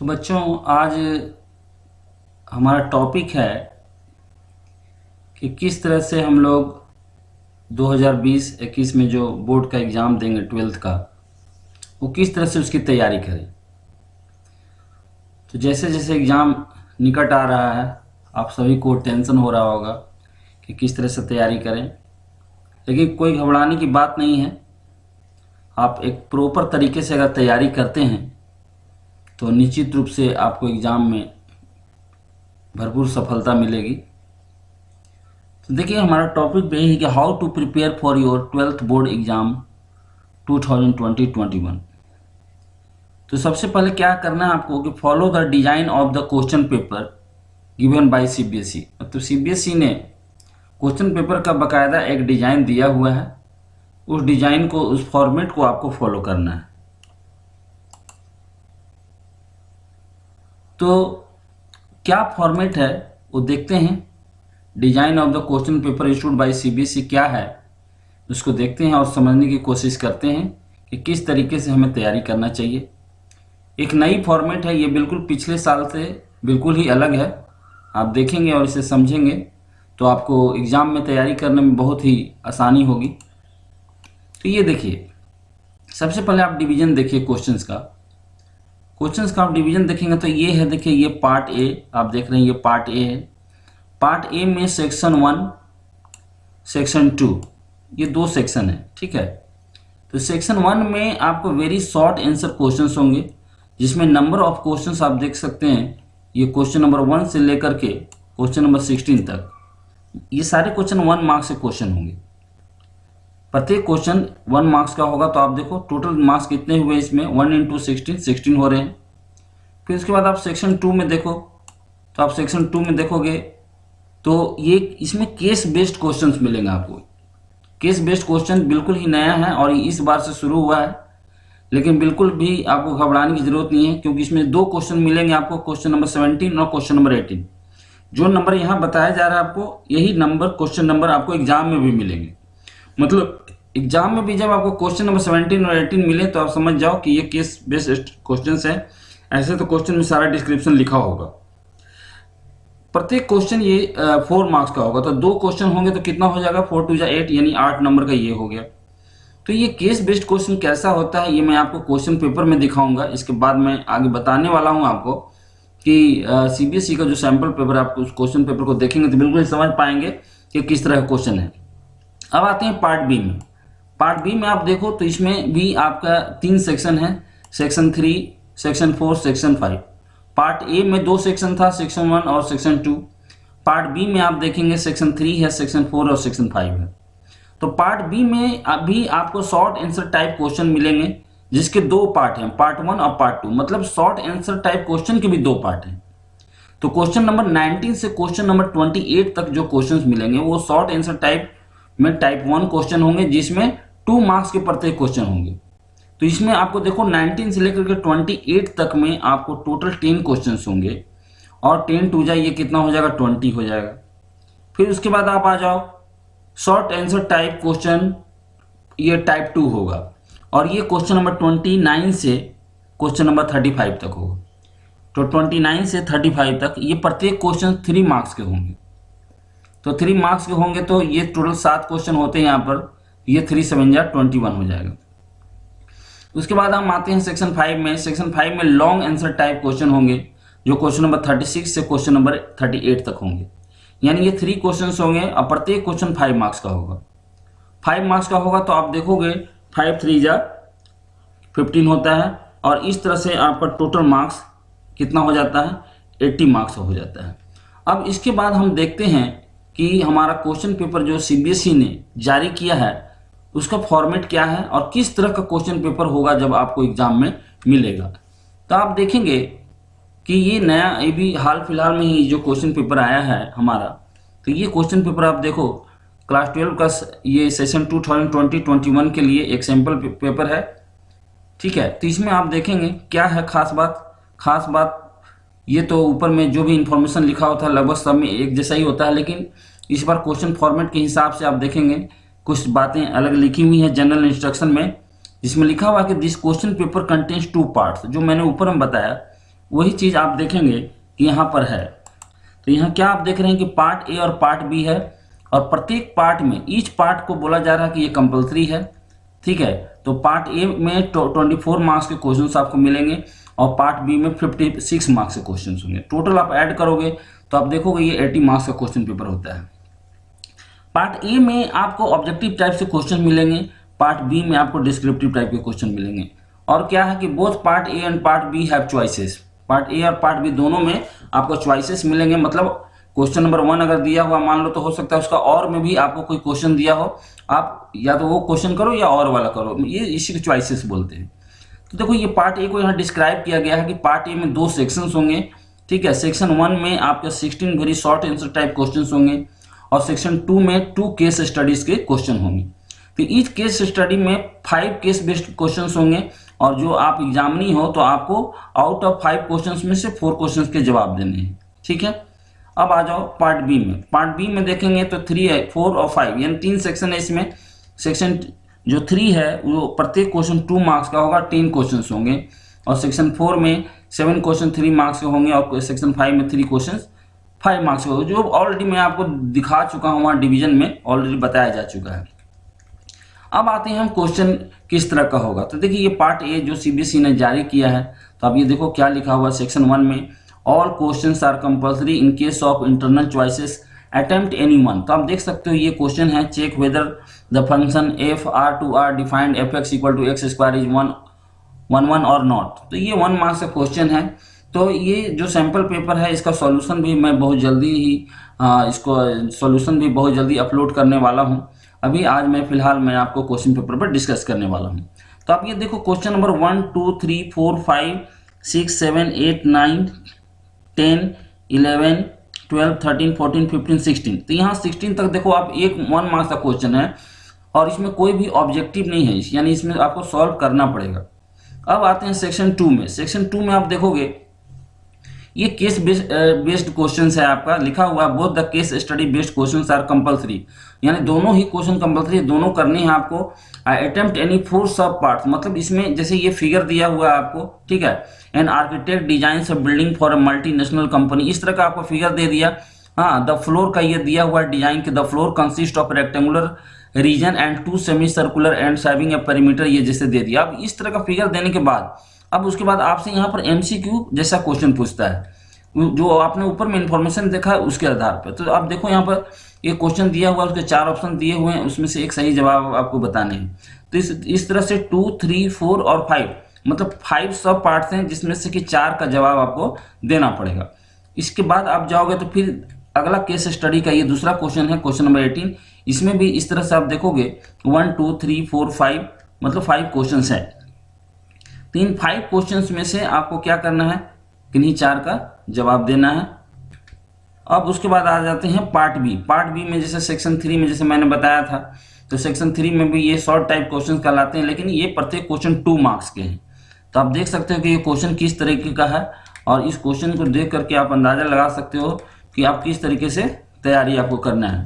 तो बच्चों, आज हमारा टॉपिक है कि किस तरह से हम लोग 2020-21 में जो बोर्ड का एग्ज़ाम देंगे 12th का, वो किस तरह से उसकी तैयारी करें। तो जैसे जैसे एग्ज़ाम निकट आ रहा है, आप सभी को टेंशन हो रहा होगा कि किस तरह से तैयारी करें, लेकिन कोई घबराने की बात नहीं है। आप एक प्रॉपर तरीके से अगर तैयारी करते हैं तो निश्चित रूप से आपको एग्ज़ाम में भरपूर सफलता मिलेगी। तो देखिए, हमारा टॉपिक भी है कि how to prepare for your 12th board exam 2020-21। तो सबसे पहले क्या करना है आपको कि follow the design of the question paper given by CBSE. मतलब सीबीएसई ने क्वेश्चन पेपर का बाकायदा एक डिज़ाइन दिया हुआ है, उस डिज़ाइन को, उस फॉर्मेट को आपको फॉलो करना है। तो क्या फॉर्मेट है वो देखते हैं। Design of the question paper issued by CBSE क्या है उसको देखते हैं और समझने की कोशिश करते हैं कि किस तरीके से हमें तैयारी करना चाहिए। एक नई फॉर्मेट है, ये बिल्कुल पिछले साल से बिल्कुल ही अलग है। आप देखेंगे और इसे समझेंगे तो आपको एग्ज़ाम में तैयारी करने में बहुत ही आसानी होगी। तो ये देखिए, सबसे पहले आप डिवीज़न देखिए क्वेश्चंस का आप डिवीज़न देखेंगे तो ये है, देखिए ये पार्ट ए आप देख रहे हैं, ये पार्ट ए है। पार्ट ए में सेक्शन 1, सेक्शन 2, ये दो सेक्शन है, ठीक है। तो सेक्शन 1 में आपको वेरी शॉर्ट आंसर क्वेश्चंस होंगे, जिसमें नंबर ऑफ क्वेश्चंस आप देख सकते हैं। ये क्वेश्चन नंबर 1 से लेकर के क्वेश्चन नंबर 16 तक, ये सारे क्वेश्चन 1 मार्क्स के क्वेश्चन होंगे। प्रत्येक क्वेश्चन 1 मार्क्स का होगा। तो आप देखो टोटल मार्क्स कितने हुए इसमें, 1 × 16 हो रहे हैं। फिर उसके बाद आप सेक्शन 2 में देखो, तो आप सेक्शन 2 में देखोगे तो ये इसमें केस बेस्ड क्वेश्चंस मिलेंगे आपको। केस बेस्ड क्वेश्चन बिल्कुल ही नया है और इस बार से शुरू हुआ है, लेकिन बिल्कुल भी आपको घबराने की जरूरत नहीं है, क्योंकि इसमें दो क्वेश्चन मिलेंगे आपको, क्वेश्चन नंबर 17 और क्वेश्चन नंबर 18। जो नंबर यहाँ बताया जा रहा है आपको, यही नंबर क्वेश्चन नंबर आपको एग्जाम में भी मिलेंगे। मतलब एग्जाम में भी जब आपको क्वेश्चन नंबर 17 और 18 मिले तो आप समझ जाओ कि ये केस बेस्ड क्वेश्चन है। ऐसे तो क्वेश्चन में सारा डिस्क्रिप्शन लिखा होगा। प्रत्येक क्वेश्चन ये 4 मार्क्स का होगा। तो दो क्वेश्चन होंगे तो कितना हो जाएगा, 4 × 2 = 8, यानी 8 नंबर का ये हो गया। तो ये केस बेस्ड क्वेश्चन कैसा होता है ये मैं आपको क्वेश्चन पेपर में दिखाऊंगा। इसके बाद मैं आगे बताने वाला हूं आपको कि सीबीएसई का जो सैम्पल पेपर, आपको उस क्वेश्चन पेपर को देखेंगे तो बिल्कुल समझ पाएंगे कि किस तरह का क्वेश्चन है। अब आते हैं पार्ट बी में। पार्ट बी में आप देखो तो इसमें भी आपका 3 सेक्शन है, section 3, section 4, section 5। Part A में 2 सेक्शन था, सेक्शन 1 और सेक्शन 2। पार्ट बी में आप देखेंगे सेक्शन 3 है, सेक्शन 4 और सेक्शन 5 है। तो पार्ट बी में अभी आपको शॉर्ट आंसर टाइप क्वेश्चन मिलेंगे, जिसके 2 पार्ट हैं, पार्ट 1 और पार्ट 2। मतलब शॉर्ट आंसर टाइप क्वेश्चन के भी 2 पार्ट हैं। तो क्वेश्चन नंबर 19 से क्वेश्चन नंबर 28 तक जो क्वेश्चंस मिलेंगे वो शॉर्ट आंसर टाइप में टाइप 1 क्वेश्चन होंगे, जिसमें 2 मार्क्स के प्रत्येक क्वेश्चन होंगे। तो इसमें आपको देखो 19 से लेकर के 28 तक में आपको टोटल 10 क्वेश्चंस होंगे, और 10 × 2 ये कितना हो जाएगा, 20 हो जाएगा। फिर उसके बाद आप आ जाओ शॉर्ट आंसर टाइप क्वेश्चन, ये टाइप 2 होगा, और ये क्वेश्चन नंबर 29 से क्वेश्चन नंबर 35 तक होगा। तो 29 से 35 तक ये प्रत्येक क्वेश्चन 3 मार्क्स के होंगे। तो 3 मार्क्स के होंगे तो ये टोटल 7 क्वेश्चन होते हैं यहाँ पर, ये 3 × 7 = 21 हो जाएगा। उसके बाद हम आते हैं सेक्शन 5 में। सेक्शन 5 में लॉन्ग आंसर टाइप क्वेश्चन होंगे, जो क्वेश्चन नंबर 36 से क्वेश्चन नंबर 38 तक होंगे। यानी ये 3 क्वेश्चंस होंगे और प्रत्येक क्वेश्चन 5 मार्क्स का होगा। 5 मार्क्स का होगा तो आप देखोगे 5 × 3 = 15 होता है, और इस तरह से आपका टोटल मार्क्स कितना हो जाता है, 80 मार्क्स हो जाता है। अब इसके बाद हम देखते हैं कि हमारा क्वेश्चन पेपर जो सीबीएसई ने जारी किया है उसका फॉर्मेट क्या है और किस तरह का क्वेश्चन पेपर होगा जब आपको एग्जाम में मिलेगा। तो आप देखेंगे कि ये नया, ये भी हाल फिलहाल में ही जो क्वेश्चन पेपर आया है हमारा, तो ये क्वेश्चन पेपर आप देखो क्लास 12 का ये सेशन 2020-21 के लिए एक सैम्पल पेपर है, ठीक है। तो इसमें आप देखेंगे क्या है खास बात ये तो ऊपर में जो भी इंफॉर्मेशन लिखा होता है लगभग सब में एक जैसा ही होता है, लेकिन इस बार क्वेश्चन फॉर्मेट के हिसाब से आप देखेंगे कुछ बातें अलग लिखी हुई हैं जनरल इंस्ट्रक्शन में, जिसमें लिखा हुआ है कि this question paper contains 2 parts. जो मैंने ऊपर में बताया वही चीज़ आप देखेंगे कि यहाँ पर है। तो यहाँ क्या आप देख रहे हैं कि पार्ट ए और पार्ट बी है, और प्रत्येक पार्ट में ईच पार्ट को बोला जा रहा है कि ये कंपलसरी है, ठीक है। तो पार्ट ए में 24 मार्क्स के क्वेश्चंस आपको मिलेंगे और पार्ट बी में 56 मार्क्स के क्वेश्चंस होंगे। टोटल आप ऐड करोगे तो आप देखोगे ये 80 मार्क्स का क्वेश्चन पेपर होता है। पार्ट ए में आपको ऑब्जेक्टिव टाइप से क्वेश्चन मिलेंगे, पार्ट बी में आपको डिस्क्रिप्टिव टाइप के क्वेश्चन मिलेंगे। और क्या है कि both part A and part B have choices, part A और पार्ट बी दोनों में आपको चॉइसेस मिलेंगे। मतलब क्वेश्चन नंबर 1 अगर दिया हुआ मान लो, तो हो सकता है उसका और में भी आपको कोई क्वेश्चन दिया हो, आप या तो वो क्वेश्चन करो या और वाला करो, ये इसी को चॉइसेस बोलते हैं। तो देखो ये पार्ट ए को यहाँ डिस्क्राइब किया गया है कि पार्ट ए में 2 सेक्शंस होंगे, ठीक है। सेक्शन 1 में आपके 16 very short answer type questions होंगे और सेक्शन 2 में 2 केस स्टडीज के क्वेश्चन होंगे। तो ईच केस स्टडी में 5 केस बेस्ड क्वेश्चंस होंगे, और जो आप एग्जामिनी हो तो आपको आउट ऑफ 5 क्वेश्चंस में से 4 क्वेश्चंस के जवाब देने हैं, ठीक है। अब आ जाओ पार्ट बी में। पार्ट बी में देखेंगे तो 3 है, 4 और 5 यानी 3 सेक्शन है इसमें। सेक्शन जो 3 है वो प्रत्येक क्वेश्चन 2 मार्क्स का होगा, 10 क्वेश्चन होंगे। और सेक्शन 4 में 7 क्वेश्चन 3 मार्क्स के होंगे, और सेक्शन 5 में 3 क्वेश्चन 5 मार्क्स के होंगे, जो ऑलरेडी मैं आपको दिखा चुका हूँ, वहाँ डिवीजन में ऑलरेडी बताया जा चुका है। अब आते हैं हम क्वेश्चन किस तरह का होगा। तो देखिए ये पार्ट ए जो सीबीएसई ने जारी किया है, तो अब ये देखो क्या लिखा हुआ है सेक्शन 1 में, all questions are compulsory in case of internal choices, attempt any one. तो आप देख सकते हो ये क्वेश्चन है, check whether the function f R to R defined f x equal to x square is 1 और नॉट। तो ये 1 मार्क्स का क्वेश्चन है। तो ये जो सैम्पल पेपर है इसका सॉल्यूशन भी मैं बहुत जल्दी ही इसको सॉल्यूशन भी बहुत जल्दी अपलोड करने वाला हूँ। अभी आज मैं फिलहाल मैं आपको क्वेश्चन पेपर पर डिस्कस करने वाला हूँ। तो आप ये देखो क्वेश्चन नंबर 1 2 3 4 5 6 7 8 9 10 11 12 13 14 15 16। तो यहाँ 16 तक देखो आप 1 मार्क्स का क्वेश्चन है, और इसमें कोई भी ऑब्जेक्टिव नहीं है, यानी इसमें आपको सॉल्व करना पड़ेगा। अब आते हैं सेक्शन 2 में। सेक्शन 2 में आप देखोगे ये केस बेस्ड क्वेश्चंस है, आपका लिखा हुआ है both the case study based questions are compulsory, यानी दोनों ही क्वेश्चन कंपलसरी, दोनों करने हैं आपको। अटेम्प्ट एनी 4 सब पार्ट्स, मतलब इसमें जैसे ये फिगर दिया हुआ है आपको, ठीक है, an architect design a building for a multinational company, इस तरह का आपको फिगर दे दिया। हाँ, द फ्लोर का ये दिया हुआ डिजाइन कि the floor consist of rectangular reason and 2 semi circular and having a perimeter, ये जैसे दे दिया। अब इस तरह का फिगर देने के बाद अब उसके बाद आपसे यहाँ पर एमसीक्यू जैसा क्वेश्चन पूछता है, जो आपने ऊपर में इंफॉर्मेशन देखा है उसके आधार पर। तो आप देखो यहाँ पर एक क्वेश्चन दिया हुआ है, उसके 4 ऑप्शन दिए हुए हैं, उसमें से एक सही जवाब आपको बताने हैं। तो इस तरह से 2 3 4 और 5 मतलब 5 सब पार्ट्स हैं, जिसमें से कि 4 का जवाब आपको देना पड़ेगा। इसके बाद आप जाओगे तो फिर अगला केस स्टडी का ये दूसरा क्वेश्चन है, क्वेश्चन नंबर 18। इसमें भी इस तरह से आप देखोगे 1 2 3 4 5 मतलब 5 क्वेश्चन है। तो इन 5 क्वेश्चंस में से आपको क्या करना है, किन्हीं 4 का जवाब देना है। अब उसके बाद आ जाते हैं पार्ट बी। पार्ट बी में जैसे सेक्शन 3 में जैसे मैंने बताया था, तो सेक्शन 3 में भी ये शॉर्ट टाइप क्वेश्चन कहलाते हैं, लेकिन ये प्रत्येक क्वेश्चन 2 मार्क्स के हैं। तो आप देख सकते हो कि ये क्वेश्चन किस तरीके का है, और इस क्वेश्चन को देख करके आप अंदाजा लगा सकते हो कि आप किस तरीके से तैयारी आपको करना है।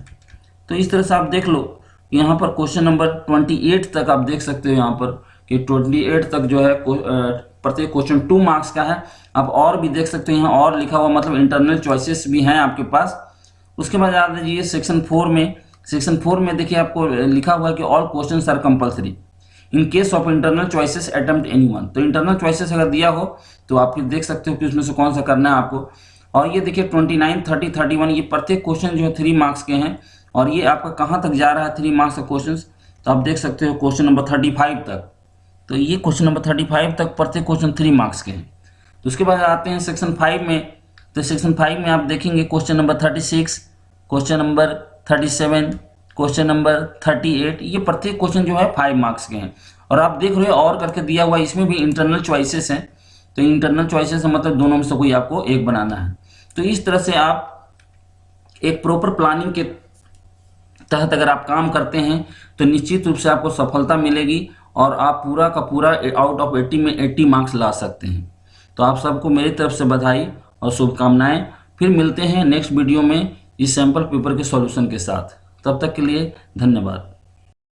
तो इस तरह से आप देख लो, यहाँ पर क्वेश्चन नंबर 28 तक आप देख सकते हो यहाँ पर कि 28 तक जो है प्रत्येक क्वेश्चन 2 मार्क्स का है। आप और भी देख सकते हो, यहाँ और लिखा हुआ मतलब इंटरनल चॉइसेस भी हैं आपके पास। उसके बाद आ जाइए सेक्शन 4 में। सेक्शन 4 में देखिए आपको लिखा हुआ है कि all questions are compulsory in case of internal choices attempt any one. तो इंटरनल चॉइसेस अगर दिया हो तो आप फिर देख सकते हो कि उसमें से कौन सा करना है आपको। और ये देखिए 29 30 31 ये प्रत्येक क्वेश्चन जो है 3 मार्क्स के हैं, और ये आपका कहाँ तक जा रहा है 3 मार्क्स का क्वेश्चन। तो आप देख सकते हो क्वेश्चन नंबर 35 तक। तो ये क्वेश्चन नंबर 35 तक प्रत्येक क्वेश्चन 3 मार्क्स के हैं। तो उसके बाद आते हैं सेक्शन 5 में। तो सेक्शन 5 में आप देखेंगे question number 36, question number 37, question number 38, ये प्रत्येक क्वेश्चन जो है 5 मार्क्स के हैं। और आप देख रहे हो और करके दिया हुआ, इसमें भी इंटरनल चॉइसेस हैं। तो इंटरनल चॉइसेस मतलब दोनों में से कोई आपको एक बनाना है। तो इस तरह से आप एक प्रॉपर प्लानिंग के तहत अगर आप काम करते हैं तो निश्चित रूप से आपको सफलता मिलेगी, और आप पूरा का पूरा आउट ऑफ 80 में 80 मार्क्स ला सकते हैं। तो आप सबको मेरी तरफ से बधाई और शुभकामनाएं। फिर मिलते हैं नेक्स्ट वीडियो में इस सैम्पल पेपर के सॉल्यूशन के साथ। तब तक के लिए धन्यवाद।